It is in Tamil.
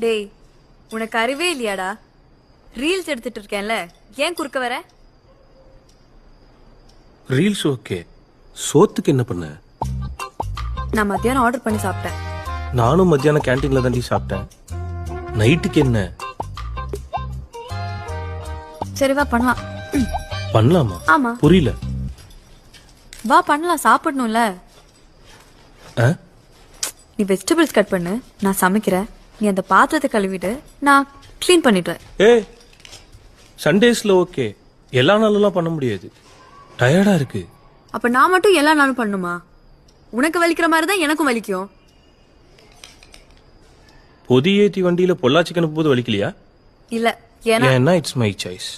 டேய் உனக்கு அறிவே இல்லையாடா? ரீல்ஸ் எடுத்துட்டு இருக்கேன்ல, ஏன் குறுக்க வர? ரீல்ஸ் ஓகே, சோத்துக்கு என்ன பண்ண? நான் மத்தியானம் ஆர்டர் பண்ணி சாப்பிட்டேன். நானும் மத்தியானம் கேண்டீன்ல தாண்டி சாப்பிட்டேன். நைட்டுக்கு என்ன சரி வா பண்ணலாம். பண்ணலாமா? ஆமா புரியல. வா பண்ணலாம், சாப்பிடணும்ல. ஆ? நீ வெஜிடபிள்ஸ் கட் பண்ணு, நான் சமைக்கிறேன். நீ அந்த பாத்திரத்தை கழுவிட்டு நான் க்ளீன் பண்ணிடுறேன். ஏய், சண்டேஸ்ல ஓகே, எல்லா நாளெல்லாம் பண்ண முடியாது, டயர்டா இருக்கு. அப்ப நான் மட்டும் எல்லா நாளும் பண்ணுமா? உனக்கு வலிக்கிற மாதிரி தான் எனக்கும் வலிக்கும். பொதி ஏத்தி வண்டியில பொள்ளாச்சிக்கு அனுப்பும்போது வலிக்கலையா? இல்ல ஏன்னா ஏன்னா இட்ஸ் மை சாய்ஸ்.